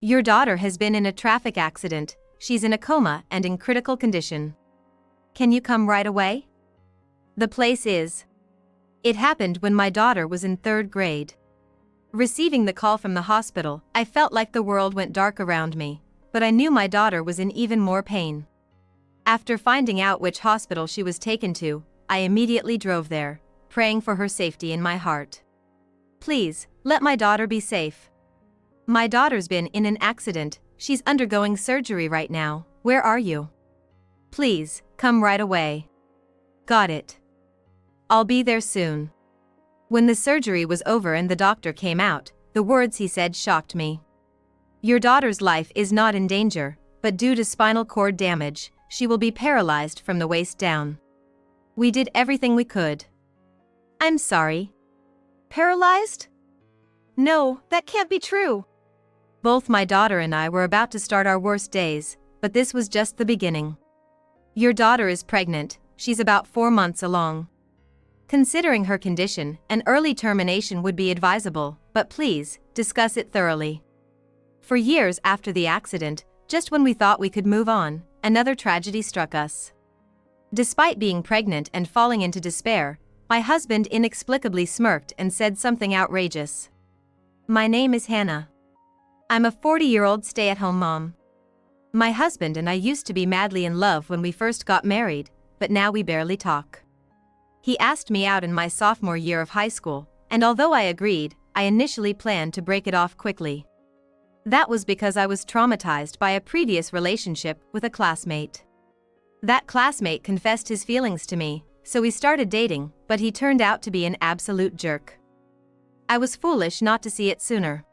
Your daughter has been in a traffic accident, she's in a coma and in critical condition. Can you come right away? The place is. It happened when my daughter was in 3rd grade. Receiving the call from the hospital, I felt like the world went dark around me, but I knew my daughter was in even more pain. After finding out which hospital she was taken to, I immediately drove there, praying for her safety in my heart. Please, let my daughter be safe. My daughter's been in an accident, she's undergoing surgery right now. Where are you? Please, come right away. Got it. I'll be there soon. When the surgery was over and the doctor came out, the words he said shocked me. Your daughter's life is not in danger, but due to spinal cord damage, she will be paralyzed from the waist down. We did everything we could. I'm sorry. Paralyzed? No, that can't be true. Both my daughter and I were about to start our worst days, but this was just the beginning. Your daughter is pregnant, she's about 4 months along. Considering her condition, an early termination would be advisable, but please, discuss it thoroughly. For years after the accident, just when we thought we could move on, another tragedy struck us. Despite being pregnant and falling into despair, my husband inexplicably smirked and said something outrageous. My name is Hannah. I'm a 40-year-old stay-at-home mom. My husband and I used to be madly in love when we first got married, but now we barely talk. He asked me out in my sophomore year of high school, and although I agreed, I initially planned to break it off quickly. That was because I was traumatized by a previous relationship with a classmate. That classmate confessed his feelings to me, so we started dating, but he turned out to be an absolute jerk. I was foolish not to see it sooner.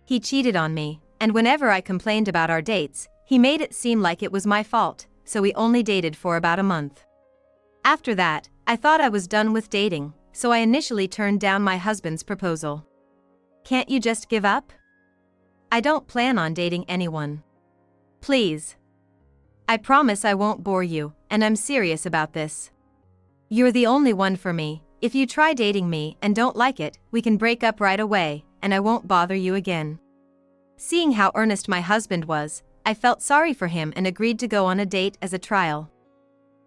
He cheated on me, and whenever I complained about our dates, he made it seem like it was my fault, so we only dated for about a month. After that, I thought I was done with dating, so I initially turned down my husband's proposal. Can't you just give up? I don't plan on dating anyone. Please. I promise I won't bore you, and I'm serious about this. You're the only one for me. If you try dating me and don't like it, we can break up right away, and I won't bother you again. Seeing how earnest my husband was, I felt sorry for him and agreed to go on a date as a trial.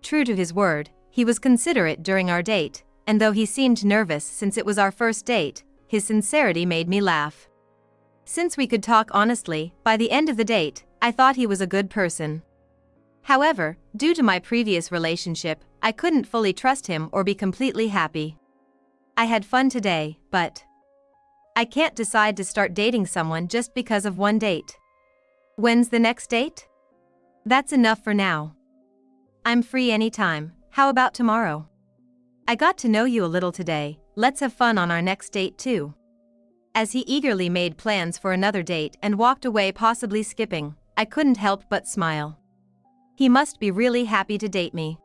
True to his word, he was considerate during our date, and though he seemed nervous since it was our first date, his sincerity made me laugh. Since we could talk honestly, by the end of the date, I thought he was a good person. However, due to my previous relationship, I couldn't fully trust him or be completely happy. I had fun today, but I can't decide to start dating someone just because of one date. When's the next date? That's enough for now. I'm free anytime. How about tomorrow? I got to know you a little today, let's have fun on our next date too. As he eagerly made plans for another date and walked away, possibly skipping, I couldn't help but smile. He must be really happy to date me.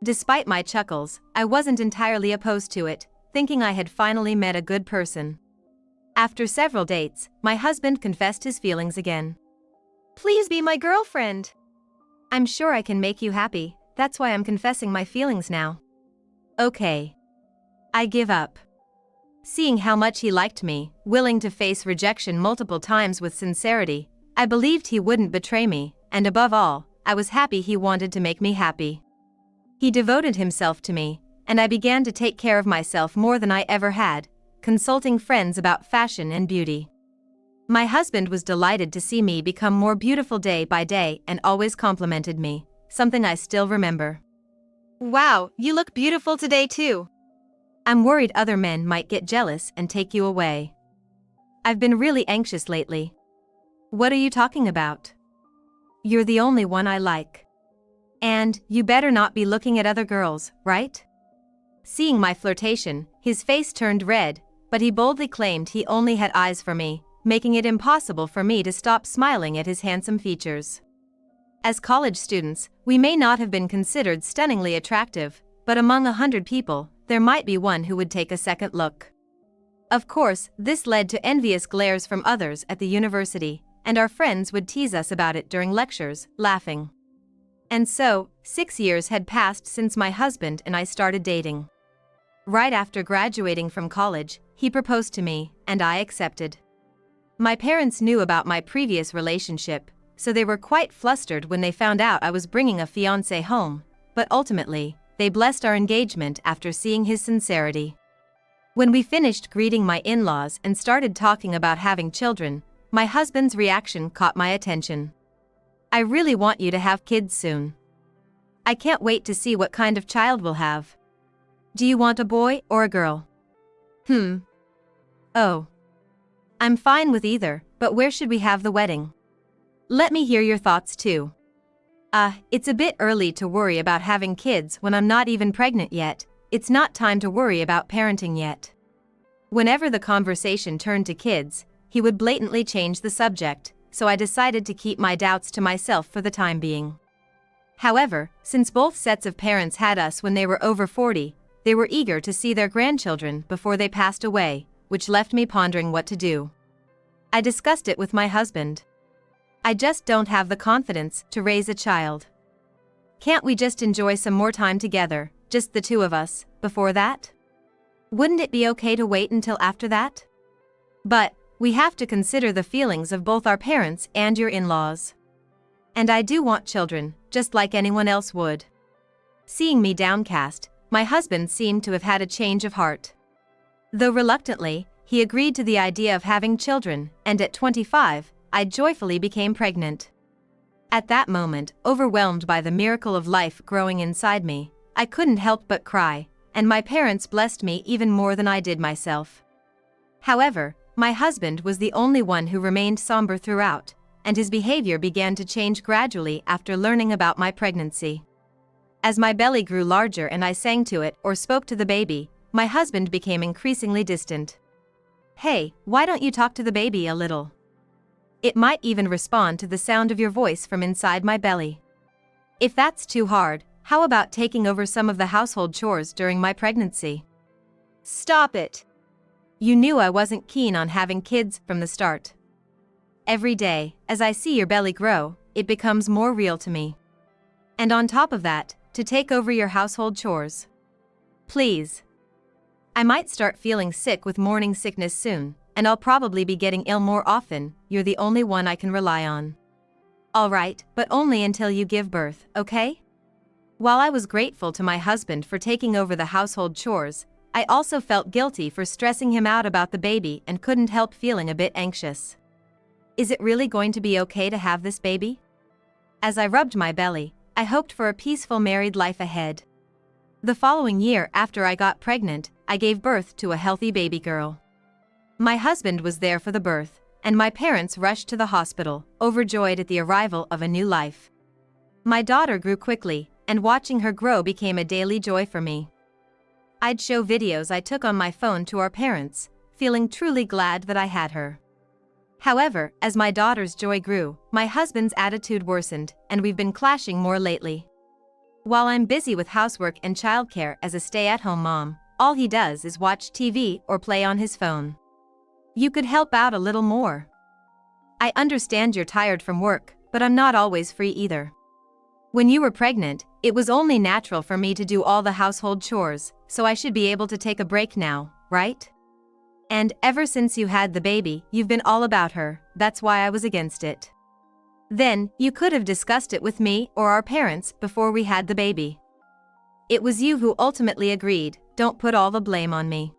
Despite my chuckles, I wasn't entirely opposed to it, thinking I had finally met a good person. After several dates, my husband confessed his feelings again. Please be my girlfriend. I'm sure I can make you happy. That's why I'm confessing my feelings now. Okay. I give up. Seeing how much he liked me, willing to face rejection multiple times with sincerity, I believed he wouldn't betray me, and above all, I was happy he wanted to make me happy. He devoted himself to me, and I began to take care of myself more than I ever had, consulting friends about fashion and beauty. My husband was delighted to see me become more beautiful day by day and always complimented me, something I still remember. Wow, you look beautiful today too. I'm worried other men might get jealous and take you away. I've been really anxious lately. What are you talking about? You're the only one I like. And you better not be looking at other girls, right? Seeing my flirtation, his face turned red, but he boldly claimed he only had eyes for me, making it impossible for me to stop smiling at his handsome features. As college students, we may not have been considered stunningly attractive, but among 100 people, there might be one who would take a second look. Of course, this led to envious glares from others at the university, and our friends would tease us about it during lectures, laughing. And so, 6 years had passed since my husband and I started dating. Right after graduating from college, he proposed to me, and I accepted. My parents knew about my previous relationship, so they were quite flustered when they found out I was bringing a fiancé home, but ultimately, they blessed our engagement after seeing his sincerity. When we finished greeting my in-laws and started talking about having children, my husband's reaction caught my attention. "I really want you to have kids soon. I can't wait to see what kind of child we'll have. Do you want a boy or a girl?" Oh. I'm fine with either, but where should we have the wedding? Let me hear your thoughts too. It's a bit early to worry about having kids when I'm not even pregnant yet. It's not time to worry about parenting yet. Whenever the conversation turned to kids, he would blatantly change the subject, so I decided to keep my doubts to myself for the time being. However, since both sets of parents had us when they were over 40, they were eager to see their grandchildren before they passed away, which left me pondering what to do. I discussed it with my husband. "I just don't have the confidence to raise a child. Can't we just enjoy some more time together, just the two of us, before that? Wouldn't it be okay to wait until after that? But we have to consider the feelings of both our parents and your in-laws. And I do want children, just like anyone else would." Seeing me downcast, my husband seemed to have had a change of heart. Though reluctantly, he agreed to the idea of having children, and at 25, I joyfully became pregnant. At that moment, overwhelmed by the miracle of life growing inside me, I couldn't help but cry, and my parents blessed me even more than I did myself. However, my husband was the only one who remained somber throughout, and his behavior began to change gradually after learning about my pregnancy. As my belly grew larger and I sang to it or spoke to the baby, my husband became increasingly distant. "Hey, why don't you talk to the baby a little? It might even respond to the sound of your voice from inside my belly. If that's too hard, how about taking over some of the household chores during my pregnancy?" "Stop it! You knew I wasn't keen on having kids from the start. Every day, as I see your belly grow, it becomes more real to me. And on top of that, to take over your household chores. Please. I might start feeling sick with morning sickness soon, and I'll probably be getting ill more often. You're the only one I can rely on. All right, but only until you give birth, okay?" While I was grateful to my husband for taking over the household chores, I also felt guilty for stressing him out about the baby and couldn't help feeling a bit anxious. Is it really going to be okay to have this baby? As I rubbed my belly, I hoped for a peaceful married life ahead. The following year after I got pregnant, I gave birth to a healthy baby girl. My husband was there for the birth, and my parents rushed to the hospital, overjoyed at the arrival of a new life. My daughter grew quickly, and watching her grow became a daily joy for me. I'd show videos I took on my phone to our parents, feeling truly glad that I had her. However, as my daughter's joy grew, my husband's attitude worsened, and we've been clashing more lately. While I'm busy with housework and childcare as a stay-at-home mom, all he does is watch TV or play on his phone. You could help out a little more. I understand you're tired from work, but I'm not always free either. When you were pregnant, it was only natural for me to do all the household chores, so I should be able to take a break now, right? And ever since you had the baby, you've been all about her. That's why I was against it. Then, you could have discussed it with me or our parents before we had the baby. It was you who ultimately agreed. Don't put all the blame on me.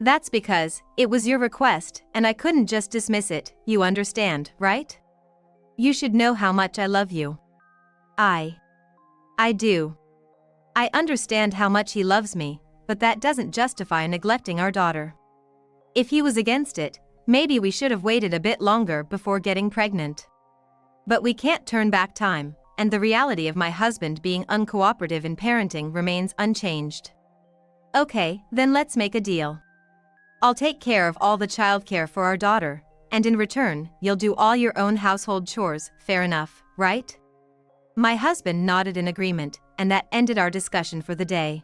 That's because it was your request, and I couldn't just dismiss it. You understand, right? You should know how much I love you. I do. I understand how much he loves me, but that doesn't justify neglecting our daughter. If he was against it, maybe we should have waited a bit longer before getting pregnant. But we can't turn back time, and the reality of my husband being uncooperative in parenting remains unchanged. Okay, then let's make a deal. I'll take care of all the childcare for our daughter, and in return, you'll do all your own household chores. Fair enough, right? My husband nodded in agreement, and that ended our discussion for the day.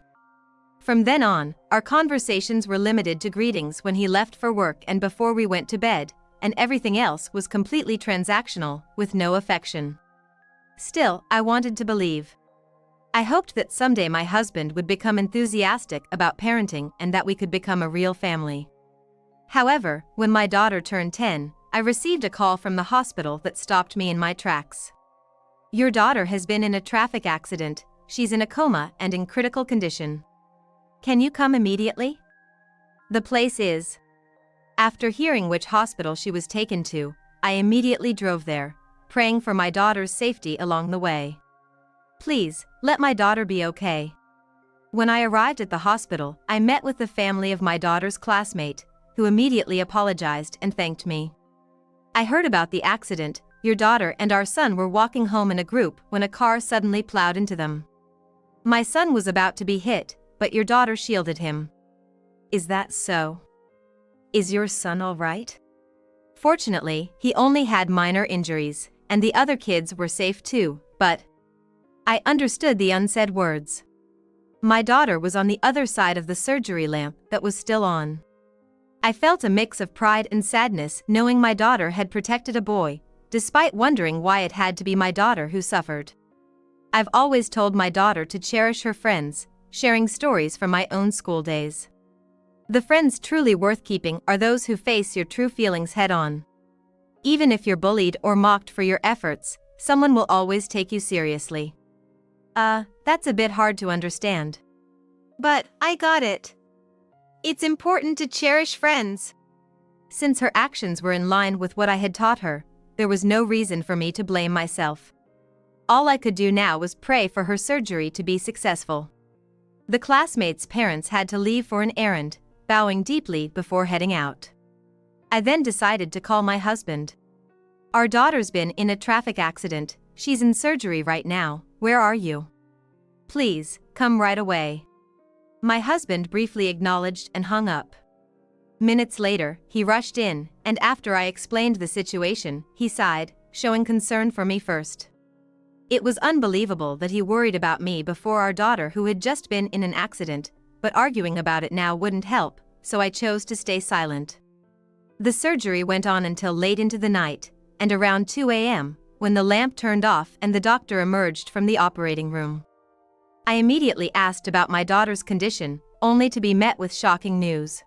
From then on, our conversations were limited to greetings when he left for work and before we went to bed, and everything else was completely transactional, with no affection. Still, I wanted to believe. I hoped that someday my husband would become enthusiastic about parenting and that we could become a real family. However, when my daughter turned 10, I received a call from the hospital that stopped me in my tracks. Your daughter has been in a traffic accident, she's in a coma and in critical condition. Can you come immediately? The place is. After hearing which hospital she was taken to, I immediately drove there, praying for my daughter's safety along the way. Please, let my daughter be okay. When I arrived at the hospital, I met with the family of my daughter's classmate, who immediately apologized and thanked me. I heard about the accident. Your daughter and our son were walking home in a group when a car suddenly plowed into them. My son was about to be hit, but your daughter shielded him. Is that so? Is your son all right? Fortunately, he only had minor injuries, and the other kids were safe too, but I understood the unsaid words. My daughter was on the other side of the surgery lamp that was still on. I felt a mix of pride and sadness knowing my daughter had protected a boy, despite wondering why it had to be my daughter who suffered. I've always told my daughter to cherish her friends, sharing stories from my own school days. The friends truly worth keeping are those who face your true feelings head-on. Even if you're bullied or mocked for your efforts, someone will always take you seriously. That's a bit hard to understand. But I got it. It's important to cherish friends. Since her actions were in line with what I had taught her, there was no reason for me to blame myself. All I could do now was pray for her surgery to be successful. The classmates' parents had to leave for an errand, bowing deeply before heading out. I then decided to call my husband. Our daughter's been in a traffic accident, she's in surgery right now, where are you? Please, come right away. My husband briefly acknowledged and hung up. Minutes later, he rushed in, and after I explained the situation, he sighed, showing concern for me first. It was unbelievable that he worried about me before our daughter who had just been in an accident, but arguing about it now wouldn't help, so I chose to stay silent. The surgery went on until late into the night, and around 2 a.m., when the lamp turned off and the doctor emerged from the operating room. I immediately asked about my daughter's condition, only to be met with shocking news.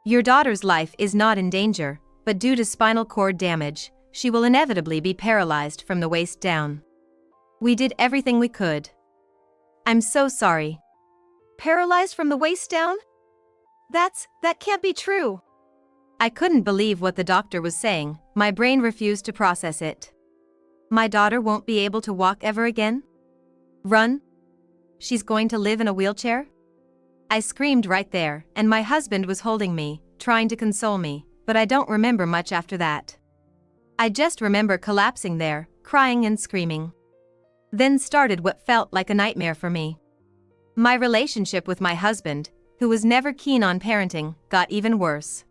Your daughter's life is not in danger, but due to spinal cord damage, she will inevitably be paralyzed from the waist down. We did everything we could. I'm so sorry. Paralyzed from the waist down? That can't be true. I couldn't believe what the doctor was saying, my brain refused to process it. My daughter won't be able to walk ever again? Run? She's going to live in a wheelchair? I screamed right there, and my husband was holding me, trying to console me, but I don't remember much after that. I just remember collapsing there, crying and screaming. Then started what felt like a nightmare for me. My relationship with my husband, who was never keen on parenting, got even worse.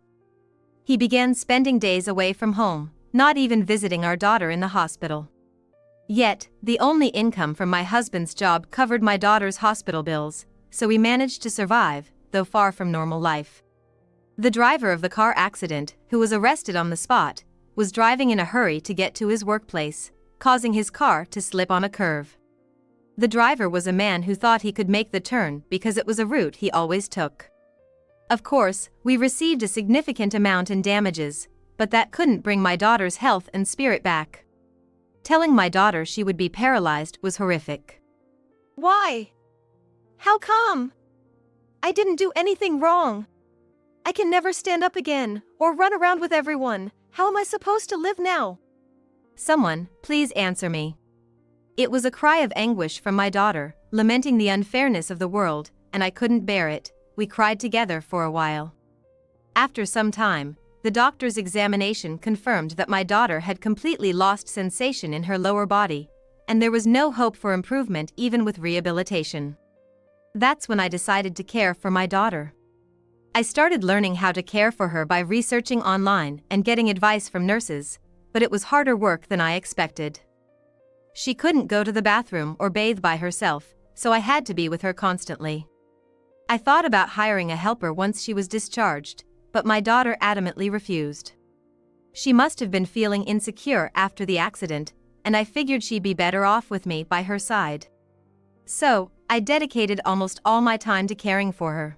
He began spending days away from home, not even visiting our daughter in the hospital. Yet, the only income from my husband's job covered my daughter's hospital bills, so we managed to survive, though far from normal life. The driver of the car accident, who was arrested on the spot, was driving in a hurry to get to his workplace, causing his car to slip on a curve. The driver was a man who thought he could make the turn because it was a route he always took. Of course, we received a significant amount in damages, but that couldn't bring my daughter's health and spirit back. Telling my daughter she would be paralyzed was horrific. Why? How come? I didn't do anything wrong. I can never stand up again, or run around with everyone. How am I supposed to live now? Someone, please answer me. It was a cry of anguish from my daughter, lamenting the unfairness of the world, and I couldn't bear it. We cried together for a while. After some time, the doctor's examination confirmed that my daughter had completely lost sensation in her lower body, and there was no hope for improvement even with rehabilitation. That's when I decided to care for my daughter. I started learning how to care for her by researching online and getting advice from nurses, but it was harder work than I expected. She couldn't go to the bathroom or bathe by herself, so I had to be with her constantly. I thought about hiring a helper once she was discharged, but my daughter adamantly refused. She must have been feeling insecure after the accident, and I figured she'd be better off with me by her side. So, I dedicated almost all my time to caring for her.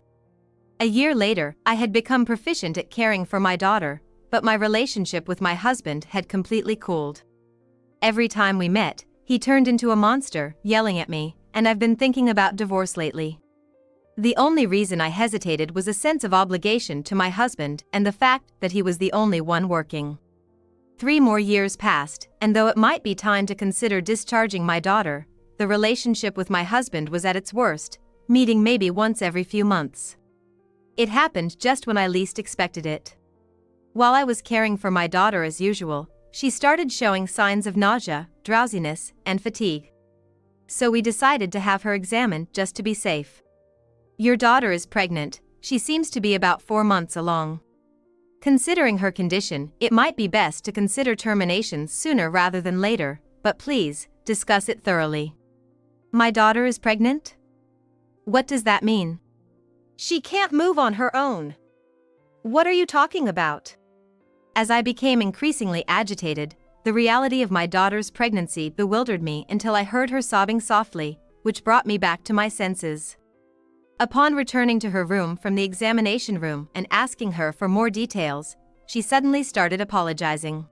A year later, I had become proficient at caring for my daughter, but my relationship with my husband had completely cooled. Every time we met, he turned into a monster, yelling at me, and I've been thinking about divorce lately. The only reason I hesitated was a sense of obligation to my husband and the fact that he was the only one working. 3 more years passed, and though it might be time to consider discharging my daughter, the relationship with my husband was at its worst, meeting maybe once every few months. It happened just when I least expected it. While I was caring for my daughter as usual, she started showing signs of nausea, drowsiness, and fatigue. So we decided to have her examined just to be safe. Your daughter is pregnant, she seems to be about 4 months along. Considering her condition, it might be best to consider termination sooner rather than later, but please, discuss it thoroughly. My daughter is pregnant? What does that mean? She can't move on her own. What are you talking about? As I became increasingly agitated, the reality of my daughter's pregnancy bewildered me until I heard her sobbing softly, which brought me back to my senses. Upon returning to her room from the examination room and asking her for more details, she suddenly started apologizing.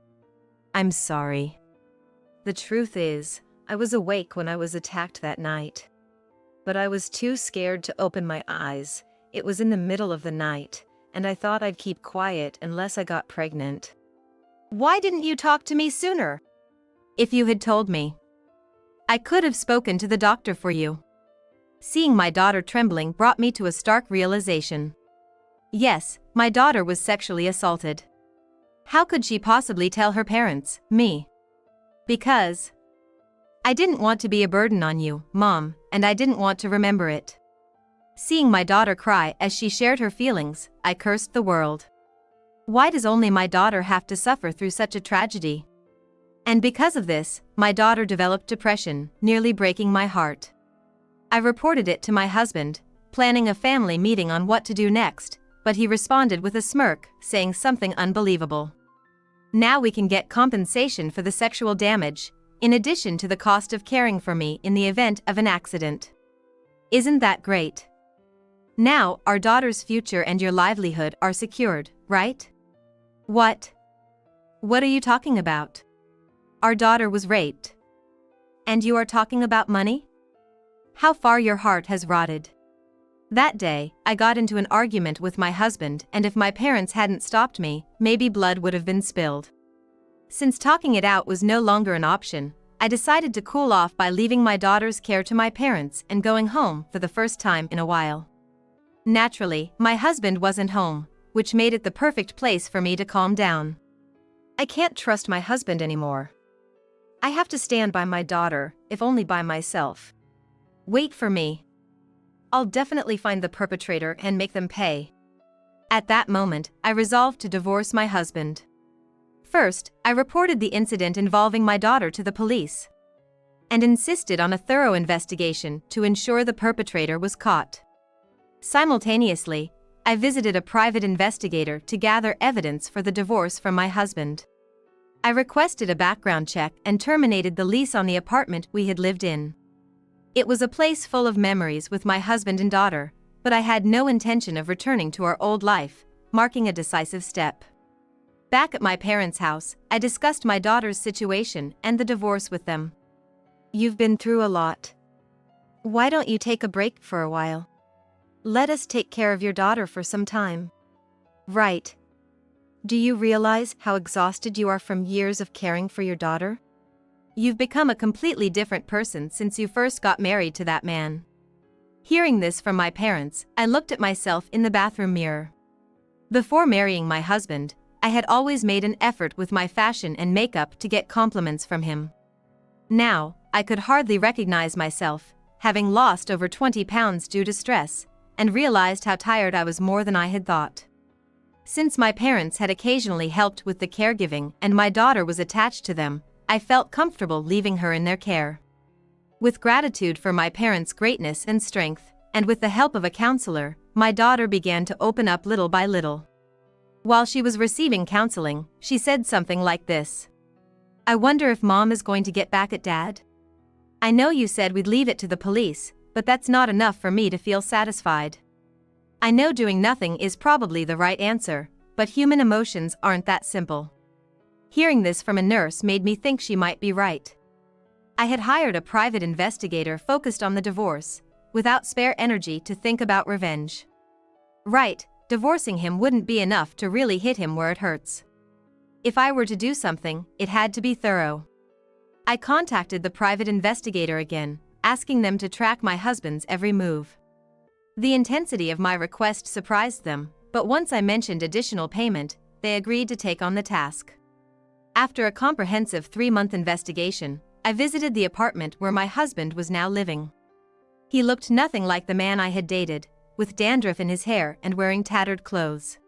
I'm sorry. The truth is, I was awake when I was attacked that night. But I was too scared to open my eyes. It was in the middle of the night, and I thought I'd keep quiet unless I got pregnant. Why didn't you talk to me sooner? If you had told me, I could have spoken to the doctor for you. Seeing my daughter trembling brought me to a stark realization. Yes, my daughter was sexually assaulted. How could she possibly tell her parents, me? Because I didn't want to be a burden on you, Mom, and I didn't want to remember it. Seeing my daughter cry as she shared her feelings, I cursed the world. Why does only my daughter have to suffer through such a tragedy? And because of this, my daughter developed depression, nearly breaking my heart. I reported it to my husband, planning a family meeting on what to do next, but he responded with a smirk, saying something unbelievable. Now we can get compensation for the sexual damage, in addition to the cost of caring for me in the event of an accident. Isn't that great? Now, our daughter's future and your livelihood are secured, right? What? What are you talking about? Our daughter was raped. And you are talking about money? How far your heart has rotted. That day, I got into an argument with my husband, and if my parents hadn't stopped me, maybe blood would have been spilled. Since talking it out was no longer an option, I decided to cool off by leaving my daughter's care to my parents and going home for the first time in a while. Naturally, my husband wasn't home, which made it the perfect place for me to calm down. I can't trust my husband anymore. I have to stand by my daughter, if only by myself. Wait for me. I'll definitely find the perpetrator and make them pay. At that moment, I resolved to divorce my husband. First, I reported the incident involving my daughter to the police and insisted on a thorough investigation to ensure the perpetrator was caught. Simultaneously, I visited a private investigator to gather evidence for the divorce from my husband. I requested a background check and terminated the lease on the apartment we had lived in. It was a place full of memories with my husband and daughter, but I had no intention of returning to our old life, marking a decisive step. Back at my parents' house, I discussed my daughter's situation and the divorce with them. You've been through a lot. Why don't you take a break for a while? Let us take care of your daughter for some time. Right. Do you realize how exhausted you are from years of caring for your daughter? You've become a completely different person since you first got married to that man. Hearing this from my parents, I looked at myself in the bathroom mirror. Before marrying my husband, I had always made an effort with my fashion and makeup to get compliments from him. Now, I could hardly recognize myself, having lost over 20 pounds due to stress, and realized how tired I was more than I had thought. Since my parents had occasionally helped with the caregiving and my daughter was attached to them, I felt comfortable leaving her in their care. With gratitude for my parents' greatness and strength, and with the help of a counselor, my daughter began to open up little by little. While she was receiving counseling, she said something like this. I wonder if Mom is going to get back at Dad? I know you said we'd leave it to the police, but that's not enough for me to feel satisfied. I know doing nothing is probably the right answer, but human emotions aren't that simple. Hearing this from a nurse made me think she might be right. I had hired a private investigator focused on the divorce, without spare energy to think about revenge. Right, divorcing him wouldn't be enough to really hit him where it hurts. If I were to do something, it had to be thorough. I contacted the private investigator again, asking them to track my husband's every move. The intensity of my request surprised them, but once I mentioned additional payment, they agreed to take on the task. After a comprehensive 3-month investigation, I visited the apartment where my husband was now living. He looked nothing like the man I had dated, with dandruff in his hair and wearing tattered clothes.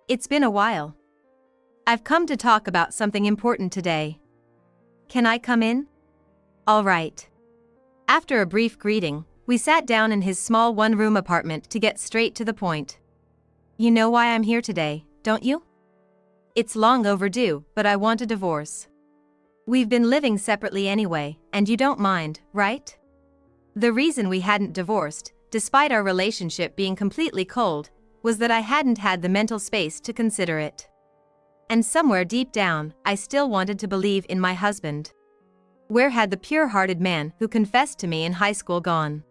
It's been a while. I've come to talk about something important today. Can I come in? All right. After a brief greeting, we sat down in his small one-room apartment to get straight to the point. You know why I'm here today, don't you? It's long overdue, but I want a divorce. We've been living separately anyway, and you don't mind, right? The reason we hadn't divorced, despite our relationship being completely cold, was that I hadn't had the mental space to consider it. And somewhere deep down, I still wanted to believe in my husband. Where had the pure-hearted man who confessed to me in high school gone?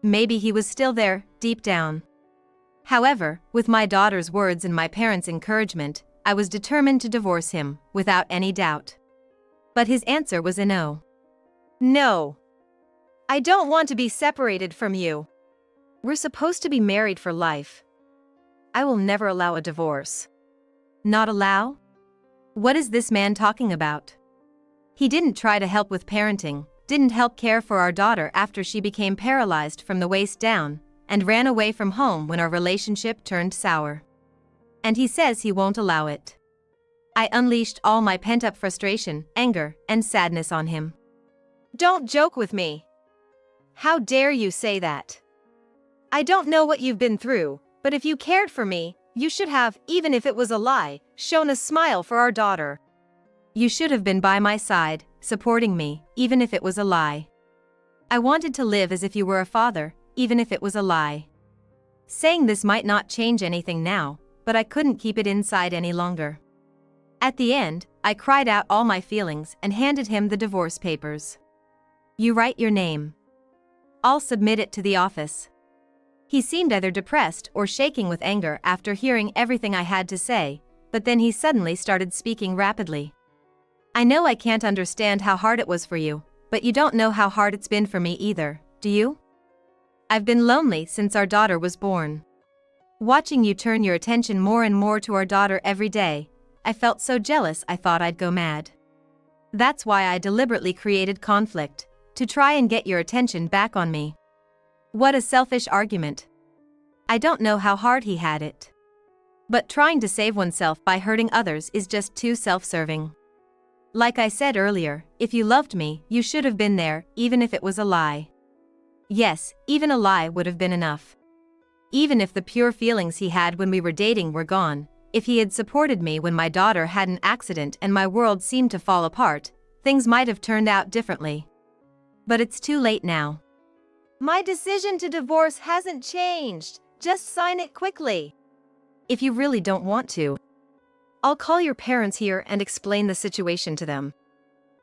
Maybe he was still there, deep down. However, with my daughter's words and my parents' encouragement, I was determined to divorce him, without any doubt. But his answer was a no. No. I don't want to be separated from you. We're supposed to be married for life. I will never allow a divorce. Not allow? What is this man talking about? He didn't try to help with parenting, didn't help care for our daughter after she became paralyzed from the waist down, and ran away from home when our relationship turned sour. And he says he won't allow it. I unleashed all my pent-up frustration, anger, and sadness on him. Don't joke with me. How dare you say that? I don't know what you've been through, but if you cared for me, you should have, even if it was a lie, shown a smile for our daughter. You should have been by my side, supporting me, even if it was a lie. I wanted to live as if you were a father, even if it was a lie. Saying this might not change anything now, but I couldn't keep it inside any longer. At the end, I cried out all my feelings and handed him the divorce papers. You write your name. I'll submit it to the office. He seemed either depressed or shaking with anger after hearing everything I had to say, but then he suddenly started speaking rapidly. I know I can't understand how hard it was for you, but you don't know how hard it's been for me either, do you? I've been lonely since our daughter was born. Watching you turn your attention more and more to our daughter every day, I felt so jealous I thought I'd go mad. That's why I deliberately created conflict, to try and get your attention back on me. What a selfish argument. I don't know how hard he had it. But trying to save oneself by hurting others is just too self-serving. Like I said earlier, if you loved me, you should have been there, even if it was a lie. Yes, even a lie would have been enough. Even if the pure feelings he had when we were dating were gone, if he had supported me when my daughter had an accident and my world seemed to fall apart, things might have turned out differently. But it's too late now. My decision to divorce hasn't changed, just sign it quickly. If you really don't want to, I'll call your parents here and explain the situation to them.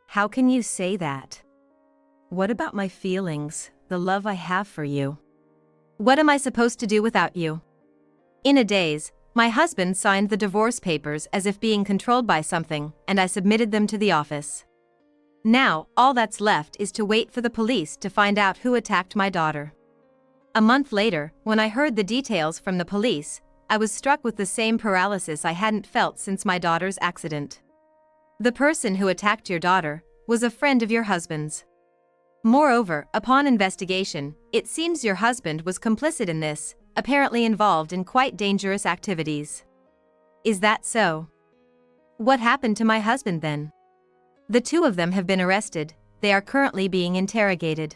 How can you say that? What about my feelings, the love I have for you? What am I supposed to do without you? In a daze, my husband signed the divorce papers as if being controlled by something, and I submitted them to the office. Now, all that's left is to wait for the police to find out who attacked my daughter. A month later, when I heard the details from the police, I was struck with the same paralysis I hadn't felt since my daughter's accident. The person who attacked your daughter was a friend of your husband's. Moreover, upon investigation, it seems your husband was complicit in this, apparently involved in quite dangerous activities. Is that so? What happened to my husband then? The two of them have been arrested, they are currently being interrogated.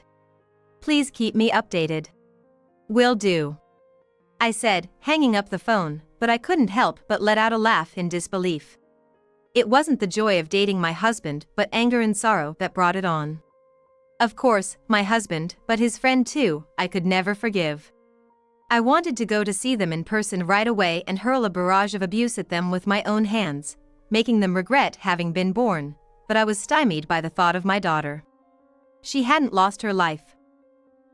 Please keep me updated. Will do. I said, hanging up the phone, but I couldn't help but let out a laugh in disbelief. It wasn't the joy of dating my husband, but anger and sorrow that brought it on. Of course, my husband, but his friend too, I could never forgive. I wanted to go to see them in person right away and hurl a barrage of abuse at them with my own hands, making them regret having been born, but I was stymied by the thought of my daughter. She hadn't lost her life.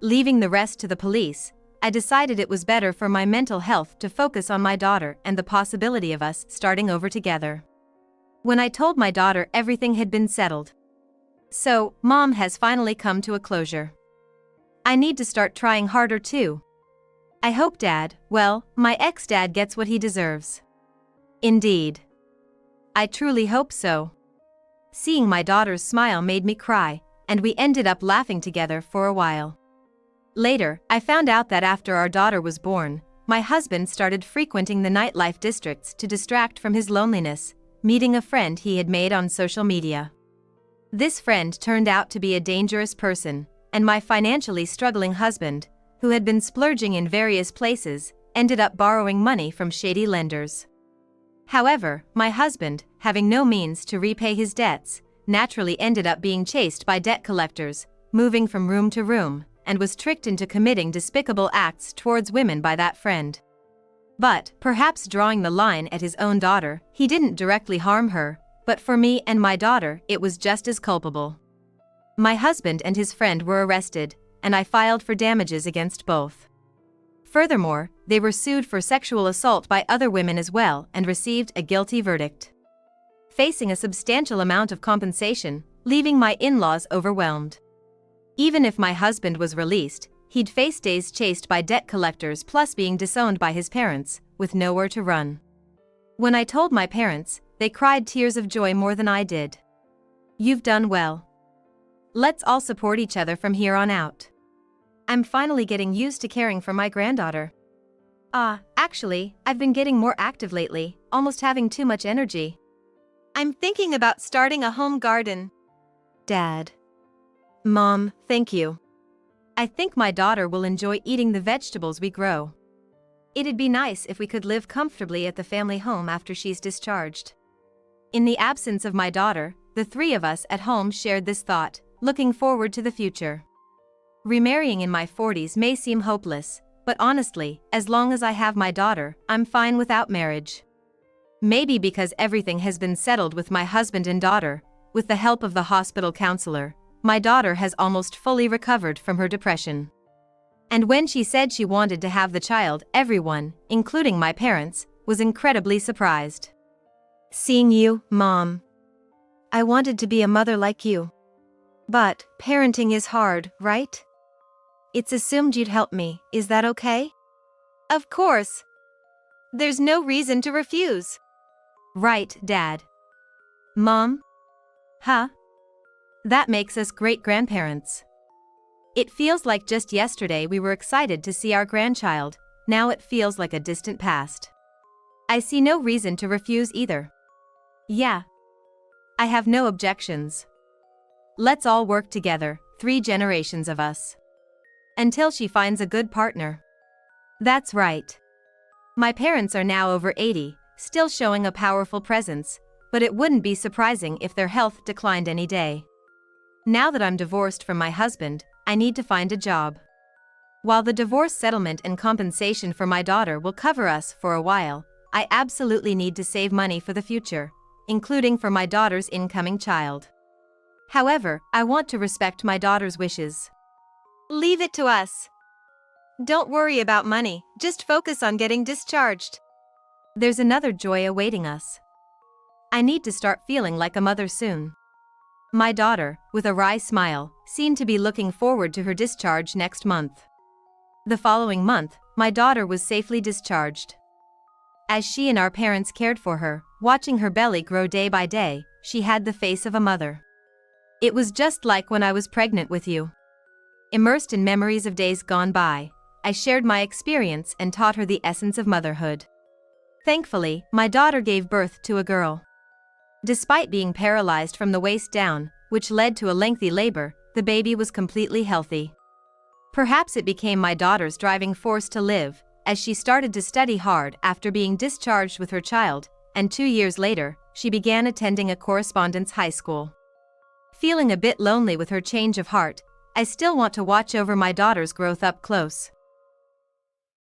Leaving the rest to the police, I decided it was better for my mental health to focus on my daughter and the possibility of us starting over together. When I told my daughter everything had been settled. So, Mom has finally come to a closure. I need to start trying harder too. I hope Dad, well, my ex-dad gets what he deserves. Indeed. I truly hope so. Seeing my daughter's smile made me cry, and we ended up laughing together for a while. Later, I found out that after our daughter was born, my husband started frequenting the nightlife districts to distract from his loneliness, meeting a friend he had made on social media. This friend turned out to be a dangerous person, and my financially struggling husband, who had been splurging in various places, ended up borrowing money from shady lenders. However, my husband, having no means to repay his debts, naturally ended up being chased by debt collectors, moving from room to room, and was tricked into committing despicable acts towards women by that friend. But, perhaps drawing the line at his own daughter, he didn't directly harm her, but for me and my daughter, it was just as culpable. My husband and his friend were arrested, and I filed for damages against both. Furthermore, they were sued for sexual assault by other women as well and received a guilty verdict, facing a substantial amount of compensation, leaving my in-laws overwhelmed. Even if my husband was released, he'd face days chased by debt collectors plus being disowned by his parents, with nowhere to run. When I told my parents, they cried tears of joy more than I did. You've done well. Let's all support each other from here on out. I'm finally getting used to caring for my granddaughter. Actually, I've been getting more active lately, almost having too much energy. I'm thinking about starting a home garden. Dad. Mom, thank you. I think my daughter will enjoy eating the vegetables we grow. It'd be nice if we could live comfortably at the family home after she's discharged. In the absence of my daughter, the three of us at home shared this thought, looking forward to the future. Remarrying in my 40s may seem hopeless, but honestly, as long as I have my daughter, I'm fine without marriage. Maybe because everything has been settled with my husband and daughter, with the help of the hospital counselor, my daughter has almost fully recovered from her depression. And when she said she wanted to have the child, everyone, including my parents, was incredibly surprised. Seeing you, Mom. I wanted to be a mother like you. But, parenting is hard, right? It's assumed you'd help me, is that okay? Of course. There's no reason to refuse. Right, Dad. Mom? Huh? That makes us great-grandparents. It feels like just yesterday we were excited to see our grandchild, now it feels like a distant past. I see no reason to refuse either. Yeah. I have no objections. Let's all work together, 3 generations of us. Until she finds a good partner. That's right. My parents are now over 80, still showing a powerful presence, but it wouldn't be surprising if their health declined any day. Now that I'm divorced from my husband, I need to find a job. While the divorce settlement and compensation for my daughter will cover us for a while, I absolutely need to save money for the future, including for my daughter's incoming child. However, I want to respect my daughter's wishes. Leave it to us. Don't worry about money, just focus on getting discharged. There's another joy awaiting us. I need to start feeling like a mother soon. My daughter, with a wry smile, seemed to be looking forward to her discharge next month. The following month, my daughter was safely discharged. As she and our parents cared for her, watching her belly grow day by day, she had the face of a mother. It was just like when I was pregnant with you. Immersed in memories of days gone by, I shared my experience and taught her the essence of motherhood. Thankfully, my daughter gave birth to a girl. Despite being paralyzed from the waist down, which led to a lengthy labor, the baby was completely healthy. Perhaps it became my daughter's driving force to live, as she started to study hard after being discharged with her child, and 2 years later, she began attending a correspondence high school. Feeling a bit lonely with her change of heart, I still want to watch over my daughter's growth up close.